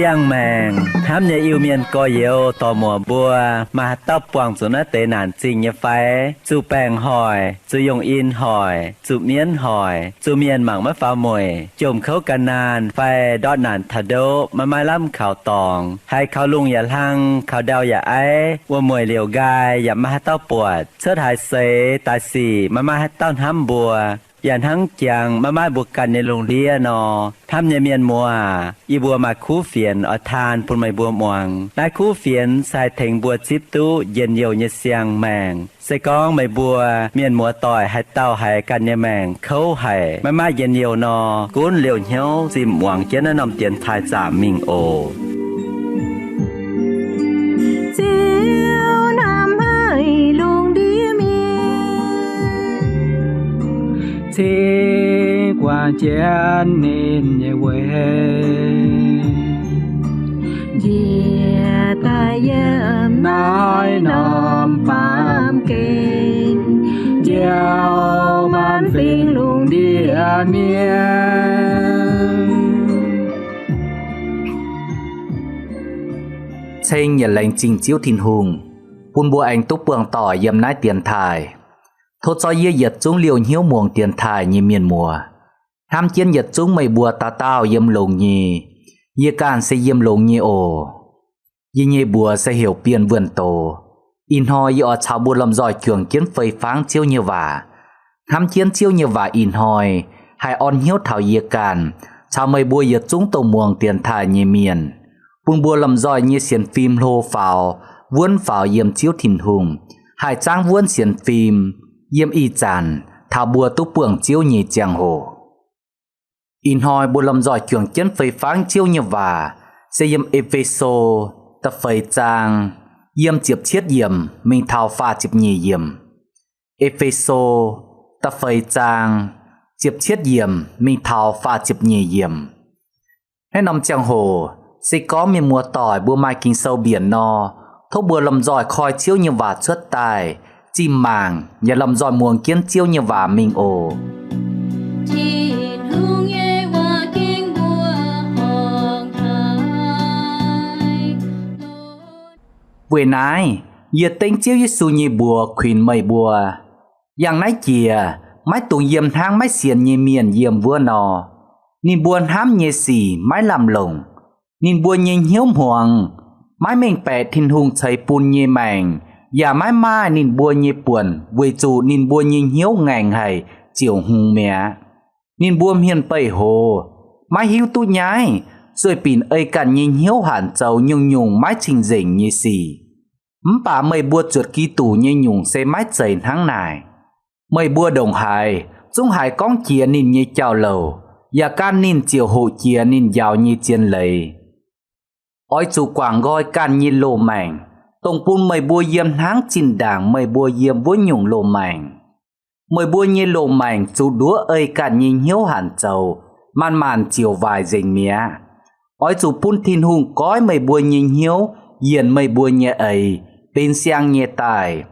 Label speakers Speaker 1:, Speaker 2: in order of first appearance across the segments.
Speaker 1: Siang mèng, hám nhà yêu miền coi yêu tò mùa bùa, mà tóc quàng xuống nó tế nản trình như phái, chú bèng hỏi, chú dùng in hỏi, chú miến hỏi, chú miền mảng mất phá mùi, chùm khấu cả nàn, phai đọt nản thà đô, mà mai lắm khảo tòng, hay khảo lungอย่าlăng, khảo đauอย่าấy,ว่ามวยเหลียวกายอย่ามาให้เต้าปวดเชิดหายเสตายสี่มาให้เต้าห้ำบัวอย่างทั้งจังมาบุกกันในโรงเรียนนอทำในเมียนมัวอีบัวมาคู่เฟียนอทานปุ่นไม่บัวมวงได้คู่เฟียนใส่เถงบัวจิบตู้เย็นเยียวเยเสียงแมงใส่ก้องไม่บัวเมียนมัวต่อยให้เต้าให้กันเยแมงเขาให้มาเย็นเยียวนอกุ้นเหลียวเหี้ยวจิมหวังเจนนำเตียนทายจ่ามิงโอ
Speaker 2: thế qua chén nên nhẹ quê
Speaker 3: dìa ta yếm
Speaker 2: nói nòm phàm kinh gieo ban phiền luôn đi miên
Speaker 4: Chênh nhà lệnh trình chiếu thìn hùng Bùn bùa anh túc bường tỏ yếm nái tiền thải Thốt cho yê yết chúng liều hiếu muồng tiền thải như miền mùa Ham chiến yết chúng mây bùa ta tao yếm lồng nhì Yê can sẽ yếm lồng nhì ổ Yê nhê bùa sẽ hiểu biên vườn tổ In hoi yê ở chào bùa làm giỏi cường kiến phây pháng chiêu như vả Ham chiến chiêu như vả in hoi Hai on hiếu thảo yê can Chào mây bùa yết chúng tổ muồng tiền thải như miền Bùn bùa làm giỏi như xiên phim lô phào Vuôn phào yếm chiếu thìn hùng Hai trang vuôn xiên phim Yếm y chàn, thảo bùa túc bường chiếu nhì chàng hồ. In hoi bùa lâm giỏi cường chân phây pháng chiếu như vả, sẽ yếm Epheso, tập phây chàng, yếm chiếp chiết yếm, mình thảo pha chiếp nhì yếm. Epheso, tập phây chàng, chiếp chiết yếm, mình thảo pha chiếp nhì yếm. Hết năm chàng hồ, sẽ có miền mùa tỏi bùa mai kinh sâu biển no, thúc bùa lâm giỏi khoi chiếu như vả xuất tài, chim màng nhà làm giỏi muồng kiến chiêu như vả mình ồ buổi nãy giờ tính chiếu với su nhị bùa khuyên mây bùa yang nãy chìa mái tùng yếm hang mái xiên nhị miền yếm vua nò nín buồn hám nhị xỉ mái làm lồng nín buồn nhị hiếu muồng mái mình bẻ thìn hùng thấy pun nhị màng Giả mãi mai nín bùa nhị buồn Với chủ nín bùa nhị hiếu ngành hay Chiều hùng mẹ Nín bùa hiền bầy hồ Mãi hiếu tu nhái Rồi pin ơi cản nhị hiếu hẳn châu nhung nhung mãi trình dình như xì Bà mây bùa chuột ký tù như nhung xe mãi chảy tháng này Mây bùa đồng hài Dung hài con chia nín như chào lầu Giả can nín chiều hộ chia nín giàu như chiên lầy Ôi chủ quảng gọi can như lô mảnh Tổng bùn mây bùa yếm háng chín đảng mây bùa yếm với nhung lô mảnh mây bùa như lô mảnh chú đúa ơi cả nhìn hiếu hẳn châu man màn chiều vài dình mía ói chú bùn thiên hùng cõi mây bùa nhìn hiếu yên mây bùa nhẹ ấy bên xiang nhẹ tài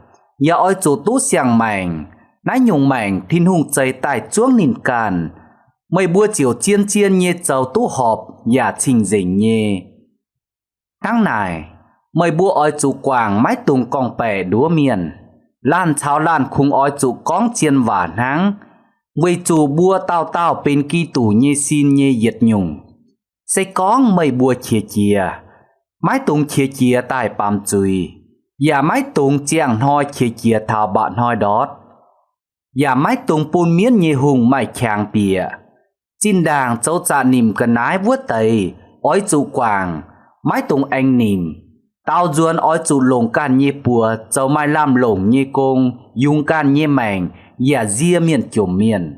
Speaker 4: ya ói chú tú xiang mảnh nái nhung mảnh thiên hùng chơi tài chuông nín càn mây bùa chiều chiên chiên nhẹ châu tú họp ya trình dình nhẹ tháng này mây bùa ói chủ quảng mái tùng con bè đúa miền lan cháo lan khung ói chủ con chiên vả nắng mây chủ bùa tao tao bên kỳ tủ nhê xin nhê diệt nhung sẽ có mây bùa chia chia mái tùng chia chia tài bàm chùi và mái tùng chàng hoi chia chia thảo bạn hoi đót và mái tùng pun miến nhê hùng mày chàng bìa chín đàng châu trà nìm cần ái vuốt tây ói chủ quảng mái tùng anh nìm tao duôn ói chủ lồng can nhê bùa châu mai làm lồng nhê công dung can nhê mảnh và ria miền kiểu miền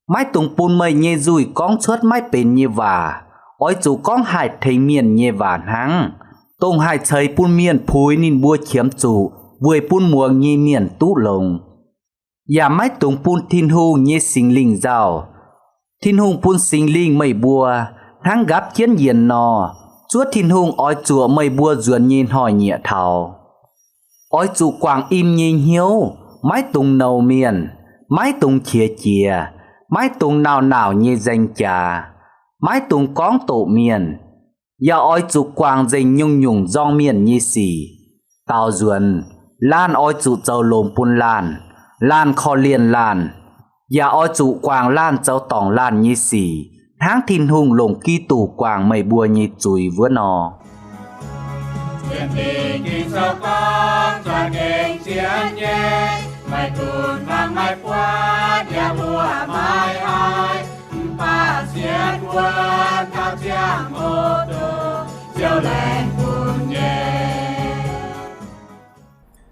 Speaker 4: mái tùng pun mây nhê rùi con suốt mái bền nhê vả ói chủ con hại thấy miền nhê vả hăng tông hại chơi pun miền phối nín bua chiếm chủ vui pun mùa nhê miền tú lồng và mái tùng pun thiên hu nhê sinh linh rào thiên hùng pun sinh linh mây bùa tháng gấp chiến diện nò chúa thiên hùng oi chùa mây bua duyên nhìn hỏi nhẹ thảo oi chủ quảng im nhìn hiếu mái tung nầu miền mái tung chia mái tung nào như danh trà mái tung cóng tổ miền ya oi chủ quảng dình nhung dòng miền như xì tao duyên lan oi chủ châu lồm pun lan kho liền lan ya oi chủ quảng lan châu tòng lan như xì tháng thiên hùng lồng kỳ tù quảng mây bùa như chùi vữa nò
Speaker 3: chiến tình kinh sâu con cho nghênh chiến nhé mày tùn vang mày qua nhà mùa mai ai ba chiến quân cao trang ô tô chiều lên cùng nhé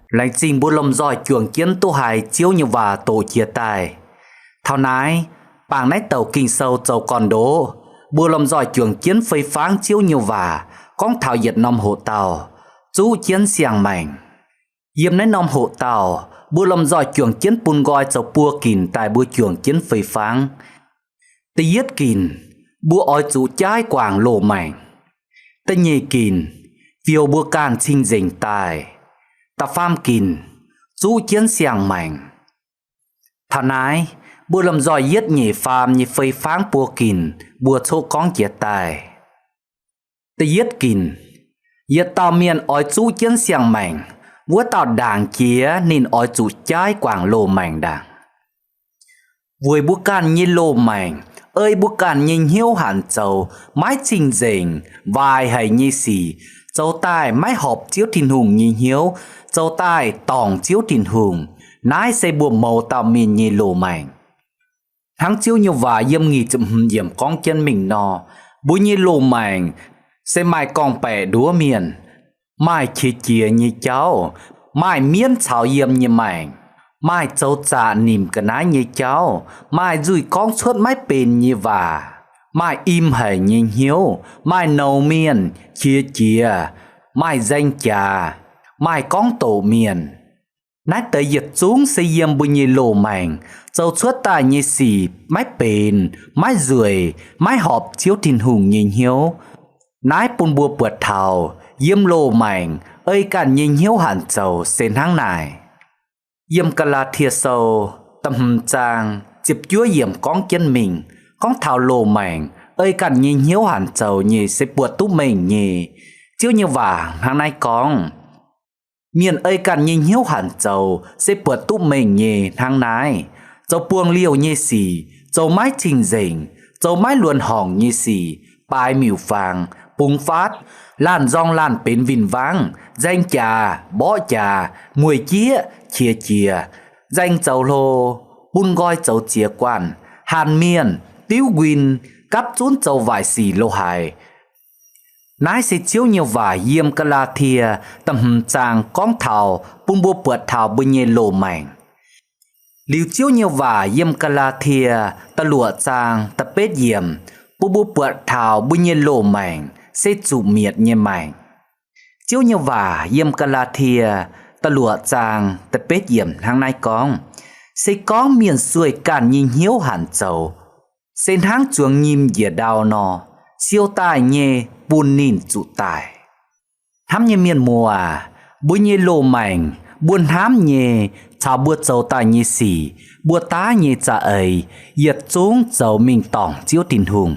Speaker 4: lãnh trình bùa lồng giỏi chuồng kiến tô hải chiếu như và tổ chia tài thao nái bảng nách tàu kinh sâu châu còn đố bùa lồng giỏi chuồng chiến phơi pháng chiếu như và con thảo diệt nom hộ tàu chú chiến xiang mảnh yếm nách nom hộ tàu bùa lồng giỏi chuồng chiến pun gọi châu bùa kìn tại bùa chuồng chiến phơi pháng tê yết kìn bùa oi chú trái quảng lộ mảnh tê nhì kìn phiêu bùa can chinh dình tài ta pham kìn chú chiến xiang mảnh thảo nái bùa lồng giỏi yết nhì pham như phơi pháng bùa kìn bùa chỗ con chia tài tê yết kìn yết tao miền oi chú chiến xiang mảnh bùa tao đảng kia nên oi chú trái quảng lộ mảnh đảng vui bùa can như lộ mảnh ơi bùa can nhìn hiếu hẳn châu mái trình dình vài hay như xì châu tai mái họp chiếu thiên hùng nhìn hiếu châu tai tòng chiếu thiên hùng nái xây bùa màu tao miền như lộ mảnh tháng chiếu như và yếm nghỉ chụm yếm con chân mình nò bùi như lộ mảnh sẽ mai con bè đúa miền mai chia như cháu mai miên chảo yếm như mảnh mai châu trả nìm cả nái như cháu mai rủi con suốt mái bền như và mai im hề như hiếu mai nầu miền chia mai danh trà mai con tổ miền nái tới giật xuống xây yếm bùi như lộ mảnh châu suốt tài như xì mái bền mái rủi mái họp chiếu thiên hùng như hiếu nái pun bùa bượt thảo yếm lộ mảnh ơi cản nhìn hiếu hẳn châu sen tháng này yếm cả là thiệt sâu tâm trang chụp chúa yếm con chân mình con thảo lộ mảnh ơi cản nhìn hiếu hẳn châu nhì sẽ buộc túc mình nhì chiếu như vàng tháng nay con miền ơi cản nhìn hiếu hẳn châu sẽ buộc túc mình nhì tháng nay châu buông liều như xì châu mái trình dình châu mái luồn hỏng như xì bài miểu vàng bùng phát lan rong lan bến vinh vang danh trà bỏ trà mùi chia danh châu lô bun gọi châu chia quan hàn miền tiếu quyên cắp trốn châu vải xì lô hải nái sẽ chiếu nhiều vải yếm cả la thìa tầm chàng con thảo bun bùa bượt thảo bưng nhê lô mảnh liu chiếu nhiều vải yếm cả la thìa ta lụa chàng ta bết yếm bun bùa bượt thảo bưng nhê lô mảnh sẽ chủ miệt như mảnh chiếu như vả yếm cả la thìa ta lụa chàng ta bết yếm tháng nay con sẽ có miền xuôi cản nhìn hiếu hẳn châu sen tháng chuồng nhim dìa đào nò siêu tài nhê buôn nín trụ tài hám như miền mùa bùi nhê lô mảnh buôn hám nhê chào bùa châu tài nhê xỉ bùa tá nhê cha ấy yết xuống châu mình tỏng chiếu tình hùng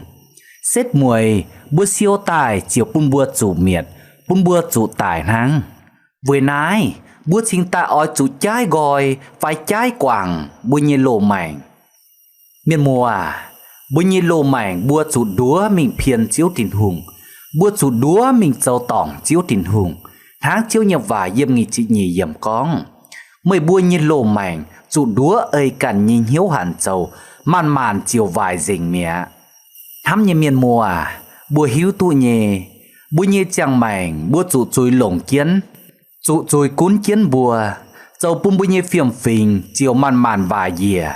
Speaker 4: xếp mùi bùa siêu tài chiều bùn bùa chủ miệt bùn bùa chủ tài năng với nái bùa chính ta oi chủ trái gọi phải trái quảng bùi nhê lô mảnh miền mùa bùi nhê lô mảnh bùa chủ đúa mình phiền chiếu tình hùng bùa chủ đúa mình châu tỏng chiếu tình hùng tháng chiếu nhập và yếm nghị chị nhì yếm con mười bùa nhê lô mảnh chủ đúa ơi cản nhìn hiếu hẳn châu màn chiều vài dình mẹ thắm như miền mùa bùa hiếu tụ nhê bùa nhê chẳng mảnh bùa chủ chui lồng kiến chủ chui cún kiến bùa châu bùn bùa nhê phiềm phình chiều màn vài dìa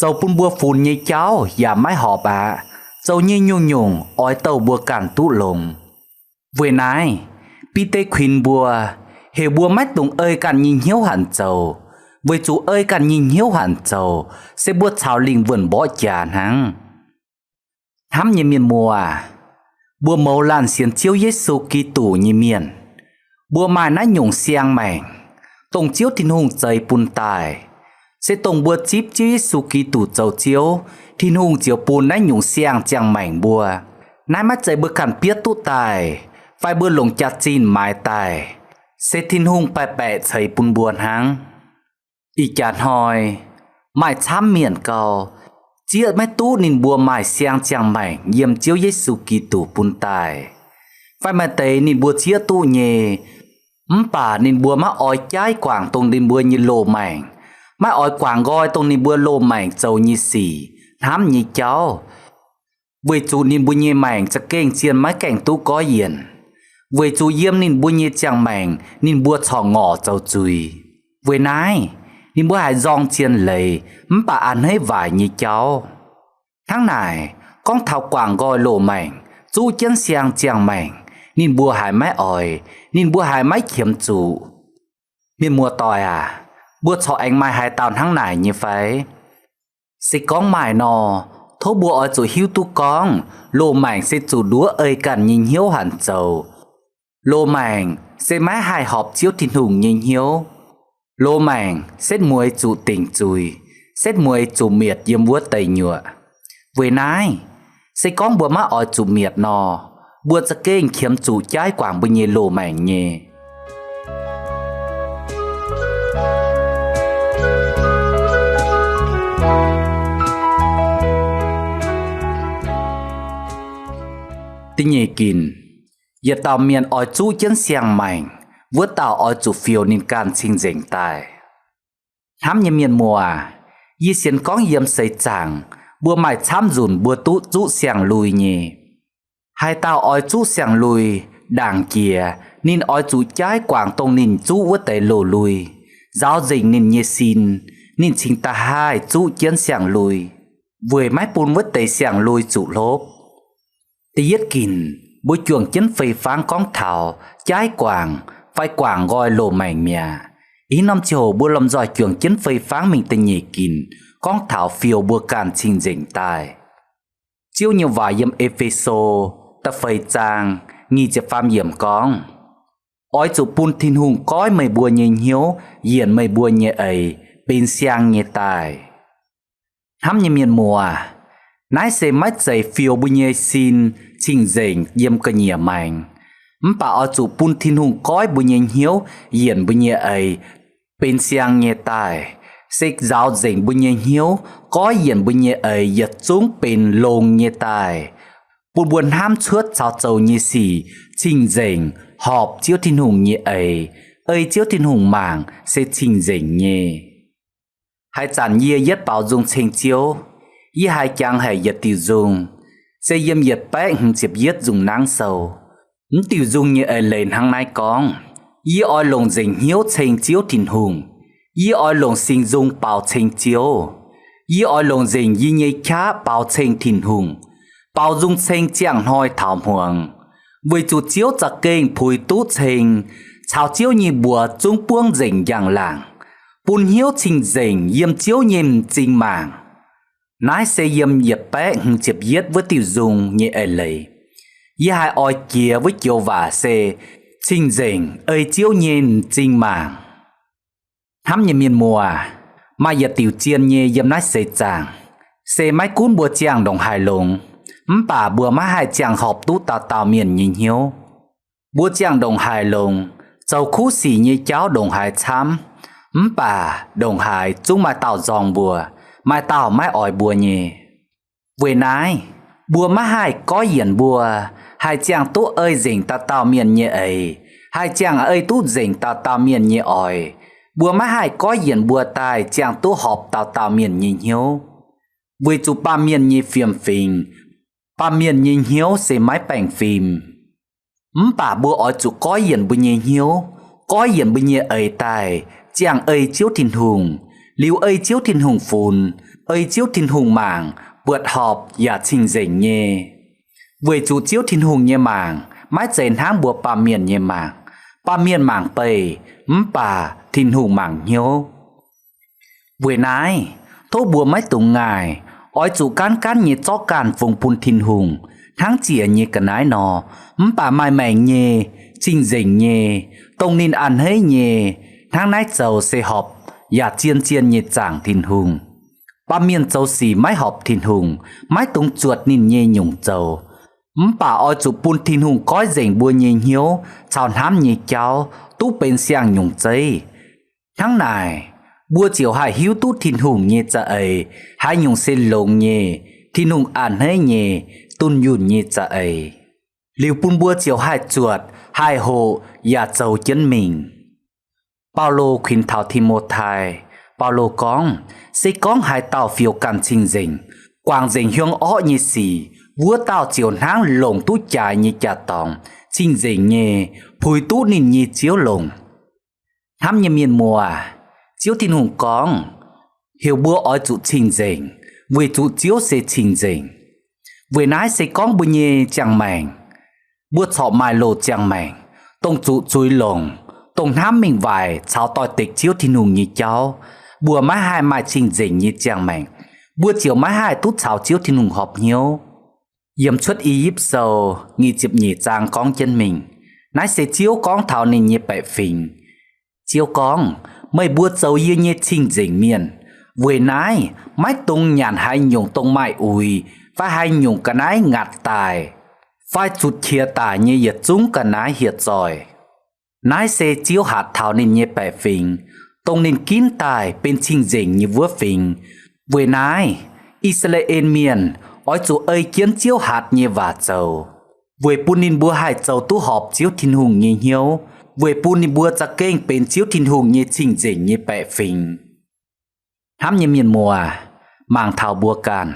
Speaker 4: châu bùn bùa phun nhê cháu và mái họ bà châu nhê nhung ói tàu bùa cản tụ lồng với nái pi tê khuyên bùa hề bùa mách tùng ơi cản nhìn hiếu hẳn châu với chủ ơi cản nhìn hiếu hẳn châu sẽ bùa chào linh vườn bỏ trà nắng hám như miền mùa bùa mẫu làn xiên chiếu Giêsu Kitô như miền bùa mai nãy nhung xiang mèn tông chiếu thiên hùng dày bùn tài sẽ tông bùa chip chiếu Giêsu Kitô dầu chiếu thiên hùng chiếu bùn nãy nhung xiang chàng mèn bùa nãy mắt dày bùa khăn biết tu tài phải bùa lồng chặt chín mái tài sẽ thiên hùng bè bè dày bùn buồn hăng ý chán hỏi mãi chám miền cầu chia mấy tú nín bùa mãi xiang chàng mèn yếm chiếu Giêsu Kitô bùn tài phải mà tế nín bùa chia tu nhề bà nín bùa má oi trái quảng tông nín bùa như lô mèn má oi quảng gọi tông nín bùa lô mèn dầu như xỉ hám như cháu vì chú nín bùa như mèn chắc kênh chiên máy cảnh tú có yên vì chú yếm nín bùa như chàng mèn nín bùa chò ngỏ dầu chùi vì nái nín bùa hai dòng chiên lầy bà ăn hết vải như cháu tháng này con thảo quảng gọi lô mèn chú chân xiang chàng mèn nín bùa hai máy ỏi nín bùa hai máy kiếm chủ miền mùa tỏi à bùa cho anh mai hai tàu tháng này như phải sẽ con mài nò thố bùa ở chủ hiếu tu con lô mảnh sẽ chủ đúa ơi cần nhìn hiếu hẳn dầu lô mảnh sẽ máy hai họp chiếu thiên hùng nhìn hiếu lô mảnh xét muối chủ tỉnh chùi xét muối chủ miệt yếm bùa tẩy nhựa với nái sẽ con bùa má ở chủ miệt nò bùaจะเก้งเขียมจู่ย้ายกว่างบุญเยโลแม่งเยติเยกินอย่าตามเมียนออยจู่เจนเสียงใหม่วัวตาออยจู่ฟิวนินการชิงเจงตายทำยเมียนมัวยี่เสียนก้องเยี่ยมใส่จางบัวใหม่ช้ำจุนบัวตุจู่เสียงลุยเยhai tao oi chú xiang lùi đảng kia nên oi chú trái quảng tông nên chú vớt tay lồ lùi giáo dình nên nhẹ xin nên chính ta hai chú chiến xiang lùi vừa mái bùn vớt tay xiang lùi chú lốp tiết kín bối chuồng chiến phê phán con thảo trái quảng phải quảng gọi lồ mảnh mìa ý năm chiều bùa lâm giỏi chuồng chiến phê phán mình tên nhẹ kín con thảo phiêu bùa càn trình dình tài chiếu nhiều vài yếm Epheso ta phơi chàng nghiจะ phàm yểm con oi chủ pun thiên hùng cõi mày bùa nhện hiếu diện mày bùa nhẹ ấy bên xiang nhẹ tài hám nhẹ miền mùa nái xe mắt dày phiêu bùa nhẹ xin trình dệnh yếm cơ nhẹ mạnh bà oi chủ pun thiên hùng cõi bùa nhẹ hiếu diện bùa nhẹ ấy bên xiang nhẹ tài xích giáo dệnh bùa nhẹ hiếu cõi diện bùa nhẹ ấy giật xuống bên lông nhẹ tài buồn buồn ham chuốt sao châu như xỉ trình dệnh họp chiếu thiên hùng như ấy chiếu thiên hùng mảng sẽ trình dệnh nhé hai chản nhia yết bảo dung trình chiếu y hai chàng hay yết tiêu dung sẽ yếm yết bé hừng chịp yết dùng nắng sầu tiêu dung như ấy lên hăng nai con y oi lồng dệnh hiếu trình chiếu thiên hùng y oi lồng sinh dung bảo trình chiếu y oi lồng dệnh y nhây khá bảo trình thiên hùng bao dung sinh chẳng hoi thảo huồng với chủ chiếu giặc kênh phùi tú trình chào chiếu như bùa trung buông dình dạng làng bùn hiếu trình dình yếm chiếu nhìn trình mảng nái xe yếm yếp bé hừng chịp yết với tiêu dung như ấy lấy y hai oi kia với chiếu vả xe trình dình chiếu nhìn trình mảng hám như miền mùa mà yết tiêu chiên như yếm nái xe chàng xe máy cún bùa chàng đồng hài lùng bà bùa má hai chàng họp tú tao tao miền nhìn hiếu bùa chàng đồng hài lùng dầu khú xỉ như cháu đồng hài chám bà đồng hài chúng mai tao giòn bùa mai tao mai ỏi bùa nhỉ về nái bùa má hai có hiển bùa hai chàng tú dình tao tao miền như ấy hai chàng tú dình tao tao miền như ỏi bùa má hai có hiển bùa tài chàng tú họp tao tao miền nhìn hiếu vì chú ba miền như phiền phình bà miền nhìn hiếu sẽ máy bảnh phim bà bùa ở chủ có hiển bùa nhìn hiếu có hiển bùa nhìn ấy tài chàng chiếu thiên hùng liu chiếu thiên hùng phùn chiếu thiên hùng mảng vượt họp và trình dệnh nhé với chủ chiếu thiên hùng nhé mảng mái dền háng bùa bà miền nhé mảng bà miền mảng bầy bà thiên hùng mảng hiếu với nái thô bùa mái tùng ngài oi chủ cán cán nhị chó càn vùng pun thiên hùng tháng chìa nhẹ cả nái nọ bà mai mèn nhẹ chinh dình nhẹ tông nên ăn hết nhẹ tháng nái dầu sẽ họp và chiên chiên nhẹ chàng thìn hùng bà miền dầu xì mái họp thìn hùng mái tung chuột nên nhẹ nhung dầu bà oi chụp bún thìn hùng cõi dình bùa nhẹ hiếu chào hám nhẹ cháu tú bên xiang nhung dây tháng này bùa chiều hai hiếu tú thìn hùng nhẹ cha ấy hai nhung sen lồng nhẹ thìn hùng ăn hết nhẹ tuân yun nhẹ cha ấy liều bún bùa chiều hai chuột hai hộ và dầu chân mình Paulo khuyên thảo Timôthai Paulo con sẽ con hai tàu phiêu can chinh dình quang dình hướng ó như xì vua tàu chiều nắng lồng tú chài như chà tòng chinh dình nhẹ phùi tú nín như chiếu lồng hám như miền mùa chiếu thiên hùng con hiểu bữa ở trụ chinh dình vì trụ chiếu sẽ chinh dình vì nái sẽ con bữa nhẹ chẳng mảnh bữa thọ mai lô chẳng mảnh tông trụ chui lồng tông hám mình vài cháu tỏi tịch chiếu thiên hùng như cháu bùa má hai mai chinh dình như chẳng mảnh bữa chiều má hai tút cháu chiếu thiên hùng họp hiếu yếm xuất y íp sầu nghi chịp nhị trang con chân mình nái sẽ chiếu con thảo nên như bệ phình chiếu con mây bùa dầu như như chinh dình miền với nái mái tung nhàn hai nhung tông mai ùi và hai nhung cả nái ngạt tài phải chút chia tài như yết chúng cả nái hiệt giỏi nái sẽ chiếu hạt thảo nên như bệ phình tông nên kín tài bên chinh dình như vua phình với nái Israel miền ôi chủ ơi kiến chiếu hạt như vả dầu với punin bùa hai dầu tú họp chiếu thiên hùng như hiếu với punin bùa ra kênh bên chiếu thiên hùng như chinh dình như bệ phình hám như miền mùa mang thảo bùa càn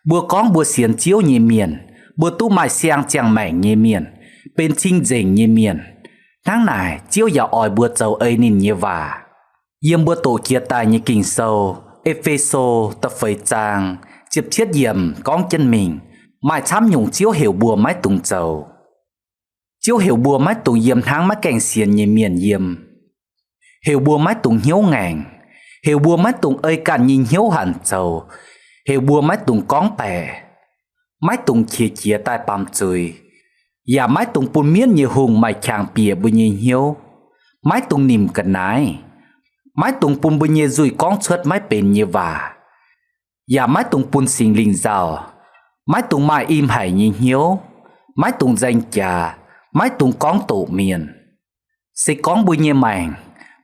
Speaker 4: bùa con bùa xiên chiếu như miền bùa tú mai xiang chàng mảnh như miền bên chinh dình như miền tháng này chiếu dạo ỏi bùa dầu ấy nên như vả yếm bùa tổ chia tài như kinh sâu Epheso tập phơi trang chịp chiết yểm con chân mình mai chám nhung chiếu hiểu bùa mái tùng dầu chiếu hiểu bùa mái tùng yểm tháng mái cảnh xiên như miền yểm hiểu bùa mái tùng hiếu ngàn hiểu bùa mái tùng ơi càn nhìn hiếu hẳn dầu hiểu bùa mái tùng con bè mái tùng chia chia tai bám chửi và mái tùng bùn miên như hùng mày chàng bìa bùi nhìn hiếu mái tùng nìm cần nái mái tùng bùn bùi như rùi con xuất mái bền như vả và mái tùng bùn xình linh rào mái tùng mai im hải như hiếu mái tùng danh trà mái tùng con tổ miền sẽ con bùi như mảnh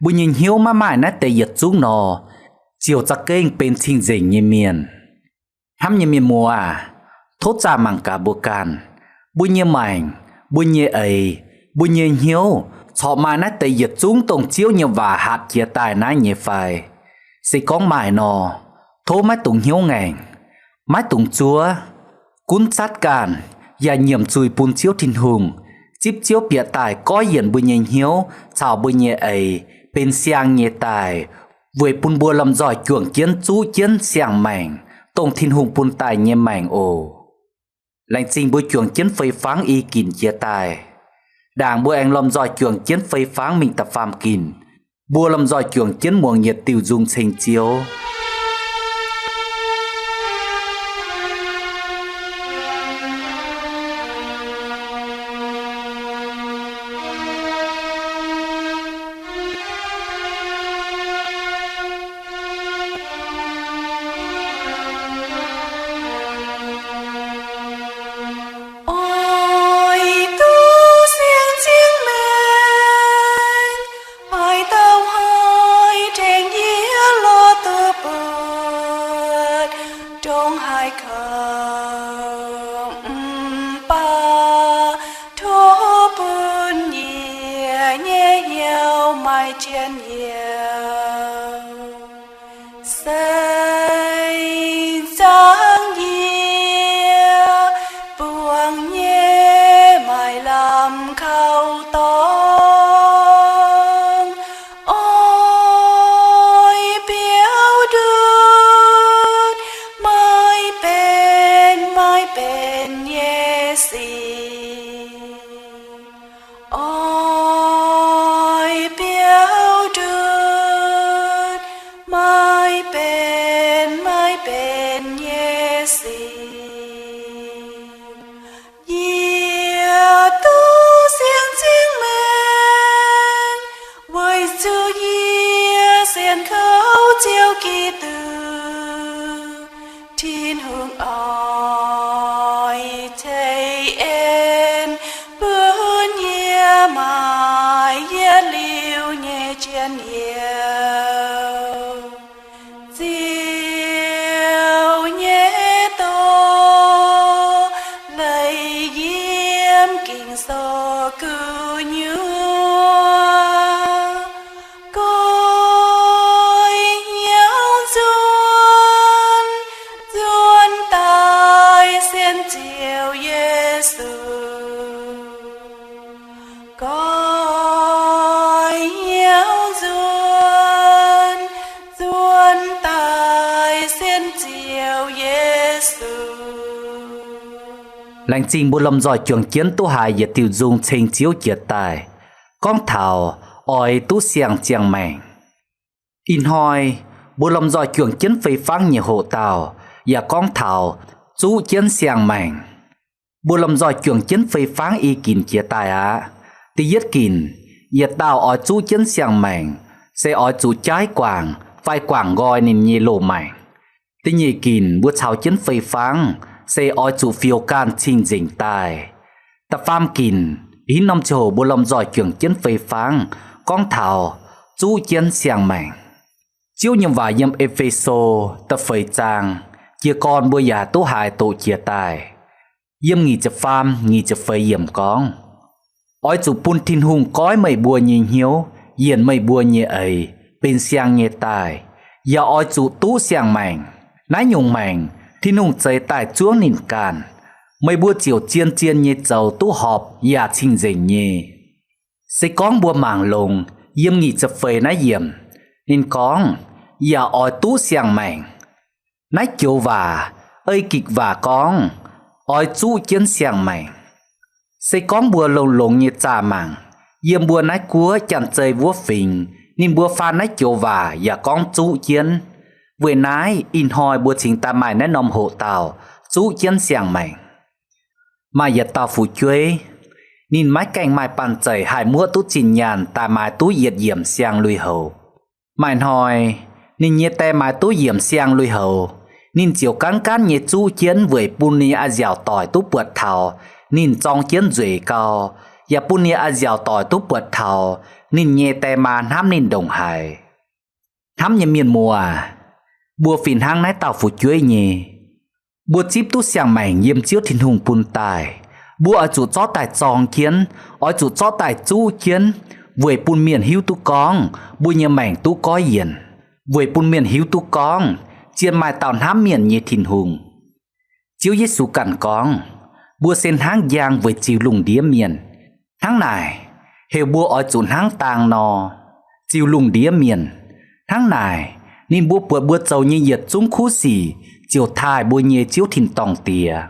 Speaker 4: bùi như hiếu má mãi nát tê giật xuống nò chiều giặc kênh bên chinh dình như miền hăm như miền mùa thốt ra mảng cả bùa càn bùi như mảnh bùi như ấy bùi như hiếu họ mai nát tê giật xuống tông chiếu như và hạt chia tài nái như phải sẽ con mãi nò thố mái tùng hiếu ngàn mái tùng chúa cún sát càn và nhiệm chùi bùn chiếu thiên hùng chip chiếu bịa tài có hiển bùi nhện hiếu chào bùi nhẹ ấy bên xiang nhẹ tài với bùn bùa làm giỏi chuồng chiến chú chiến xiang mảnh tông thiên hùng bùn tài nhẹ mảnh ồ lành trình bùi chuồng chiến phơi pháng y kín chia tài đảng bùi anh làm giỏi chuồng chiến phơi pháng mình tập phàm kín bùa làm giỏi chuồng chiến muồng nhiệt tiêu dung thành chiếu
Speaker 5: so cứ nhớ coi nhau duyên duyên tai xin chiều Giêsu coi nhau duyên duyên tai xin chiều Giêsu.
Speaker 4: Lành trình bộ lâm giỏi trường chiến tu hài và tiêu dung trình chiếu chiết tài. Con thảo oi tu xiang chiang mèng. In hoi bộ lâm giỏi trường chiến phây phang nhiều hộ tàu và con thảo chú chiến xiang mèng. Bộ lâm giỏi trường chiến phây phang y kín chiết tài á. Tí yết kín yết tàu oi chú chiến xiang mèng sẽ oi chú trái quảng phai quảng gọi nên nhì lộ mèng. Tí nhì kín bộ chào chiến phây phang sẽ oi chủ phiêu can trình dình tài. Ta pham kín, ý năm chỗ bộ lòng giỏi trường chiến phê phang, con thảo, chú chiến xiang mèng. Chiếu nhầm vào nhầm Epheso, ta phê trang, chia con bùa giả tố hài tổ chia tài. Yếm nghỉ chập pham, nghỉ chập phê yếm con. Oi chủ pun thiên hùng cói mây bùa nhìn hiếu, yên mây bùa nhẹ ấy, bên xiang nhẹ tài. Và oi chủ tú xiang mèng, nái nhung mèng, thiên hùng chơi tại chúa nền càn. Mấy bữa chiều chiên chiên như dầu tú họp và trình dình nhé. Sẽ con bùa mảng lùng, yếm nghỉ chập phê nái yếm. Nên con, và oi tú xiang mèng. Nái chiều và, ơi kịch và con, oi chú chiến xiang mèng. Sẽ con bùa lùng lùng như cha mảng. Yếm bùa nái cua chẳng chơi vua phình. Nên bùa pha nái chiều và con chú chiến. Với nái, in hoi bùa chính ta mày nái nông hộ tàu, chú chiến xiang mèng. Mà yết tàu phụ chuối, nhìn mái canh mái bàn chảy hai mua tú trình nhàn ta mái tú yết diệm xiang lui hầu. Mày hỏi, nhìn nhé tè mái tú diệm xiang lui hầu, nhìn chiều cán cán nhé chú chiến với bùn ni a dẻo tỏi tú bượt thảo, nhìn trong chiến duy cao, và bùn ni a dẻo tỏi tú bượt thảo, nhìn nhé tè màn hám nhìn đồng hải. Hám nhé miền mùa, bùa phìn hang nái tàu phụ chuối nhé. Bùa chíp tú xiang mèng yếm chiếu thiên hùng bùn tài. Bùa ở chủ chó tài tròn kiến, ở chủ chó tài chú kiến. Với bùn miền hiếu tú con, bùa nhờ mèng tú có yên. Với bùn miền hiếu tú con, chiên mai tàu hám miền như thiên hùng. Chiếu Giêsu cằn con, bùa sen háng giang với chiều lùng đĩa miền. Tháng này, hiệu bùa ở chủ háng tàng nò, chiều lùng đĩa miền. Tháng này, nên bùa châu như nhiệt chúng khu xỉ, chiều thai bùa nhẹ chiếu thìn tòng tìa.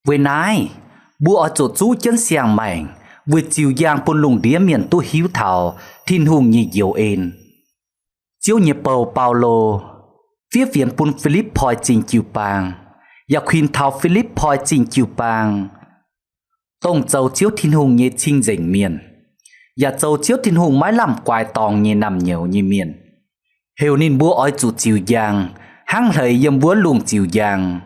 Speaker 4: Với nái, bùa ở chỗ chú chân xiang mèng, với chiều giang bồn lùng đĩa miền tu hiếu thảo, thìn hùng như diệu ên. Chiếu nhẹ bầu Paulo, phía viện bồn Philip Poi trình chiều bàng, và khuyên thảo Philip Poi trình chiều bàng. Tông châu chiếu thìn hùng như trình dành miền, và châu chiếu thìn hùng mãi làm quài tòng như nằm nhiều như miền. Hiệu nên bùa ở chủ chiều giang, hăng hời yếm búa luồng chiều giang.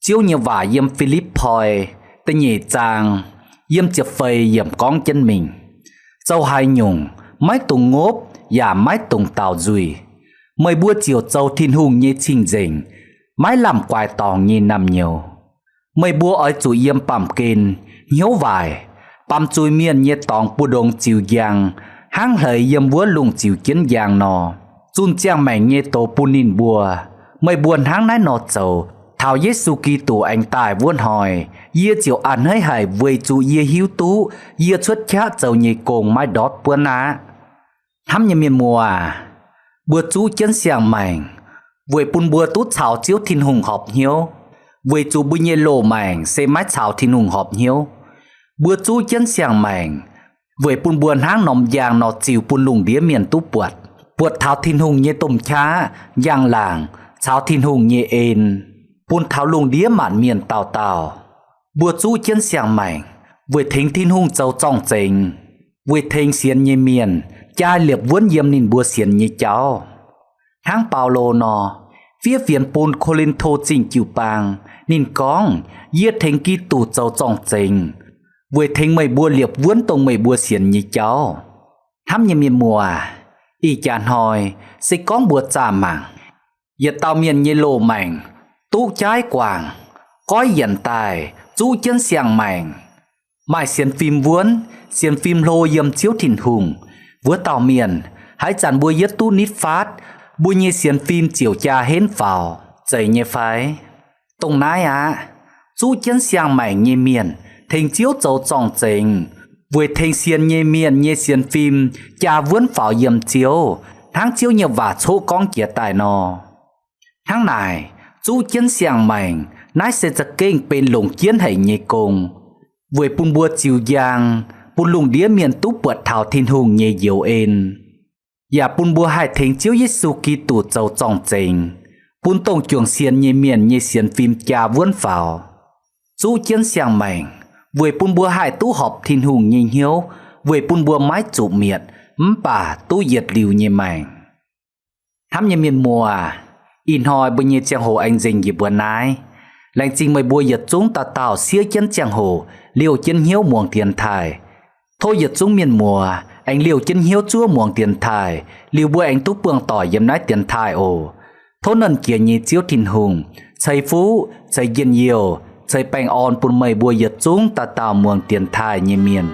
Speaker 4: Chiếu như vả yếm Philip Poi, ta nhẹ chàng, yếm chập phây yếm con chân mình. Châu hai nhung, mái tùng ngốp, và mái tùng tàu dùi. Mời búa chiều châu thiên hùng như trình dình, mái làm quài tòng như nằm nhiều. Mời búa ở chủ yếm bàm kên, hiếu vải, bàm chui miên như tòng bùa đồng chiều giang, hăng hời yếm búa luồng chiều kiến giang nò. Chun chiang mèng như tổ bùn nín bùa. Mày buồn háng nái nọt dầu, thảo Giêsu Kitô anh tài vuôn hỏi, yê chiều ăn hơi hải với chú yê hiếu tú, yê xuất chát dầu nhị cồn mai đót buôn á. Hám như miền mùa à, bùa chú chân xiang mèng, với bùn bùa tú chào chiếu thiên hùng họp hiếu, với chú bùi nhê lô mèng xe mái chào thiên hùng họp hiếu. Bùa chú chân xiang mèng, với bùn buồn háng nòm giang nọt chiều bùn lùng đĩa miền tú buột. Buột thảo thiên hùng như tôm chá, giang làng, cháo thiên hùng như ên. Buôn thảo lùng đĩa mạn miền tàu tàu. Buột chú chân xiang mèng, với thính thiên hùng châu trọng trình. Với thính xiên như miền, chai liệp vốn yếm nín bùa xiên như cháu. Háng Paulo nò, phía phiền bùn Corinto trình chiều bàng, nín con, yết thính ký tù châu trọng trình. Với thính mây bùa liệp vốn tông mây bùa xiên như cháu. Hám như miền mùa à, y chán hỏi, sẽ con bùa trả mảng. Yết tàu miền như lô mảnh, tú trái quảng, cói dần tài, chú chân xiang mảnh. Mai xiên phim vuốn, xiên phim lô yếm chiếu thìn hùng, vua tàu miền, hãy chẳng bùa yết tu nít phát, bùa như xiên phim chiều cha hến vào, dậy như phái. Tông nái chú chân xiang mày như miền, thành chiếu dấu trọng trình, với thành xiên như miền như xiên phim, cha vuốn vào yếm chiếu, tháng chiếu như vả chỗ con kia tài nò. Tháng này, chú chân xiang mày, nái sẽ giật kinh bên lùng chiến hay như cùng. Với bùn bùa chiều giang, bùn lùng đĩa miền túc bật thảo thiên hùng như dấu ên. Và bùn bùa hai thành chiếu Giê-xu Kitô dấu trọng trình, bùn tổng chuồng xiên như miền như xiên phim cha vuốn vào. Chú chiến xiang mày, với bùn bùa hai tú họp thiên hùng như hiếu, với bùn bùa mái trụ miệt, bà tú diệt liều như mày. Thám như miền mùa, in hỏi bởi như chàng hồ anh dình như bữa nái. Lành trình mày bùa giật chúng ta tạo xía chân chàng hồ, liều chân hiếu muồng tiền thải. Thôi giật chúng miền mùa, anh liều chân hiếu chúa muồng tiền thải, liều bùa anh túc bường tỏi dâm nái tiền thải ồ. Thôi nần kia như chiếu thìn hùng, xây phú, xây yên nhiều, xây bánh on bùn mày bùa giật chúng ta tạo muồng tiền thải như miền.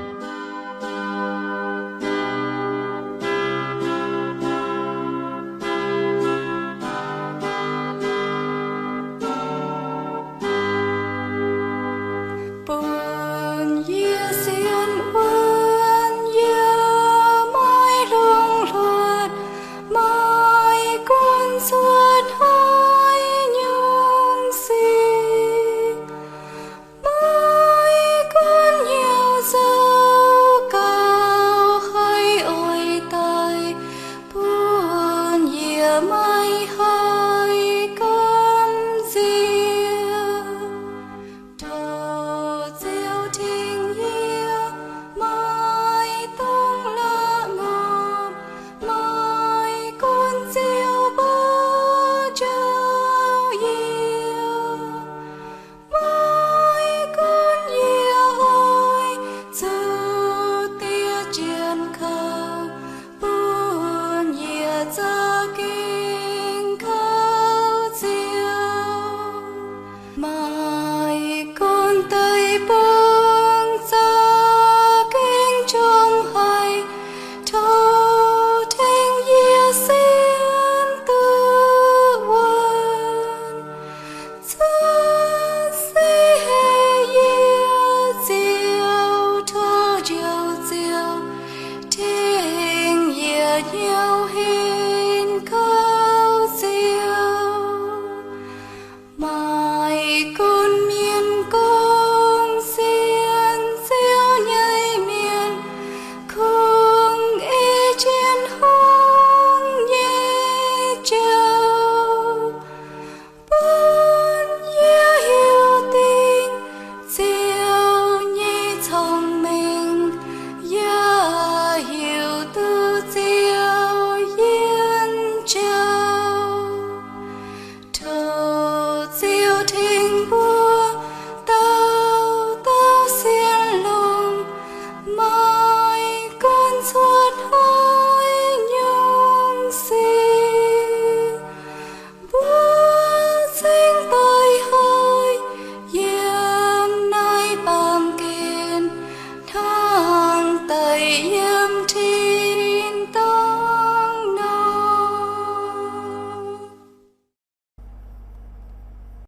Speaker 5: yêu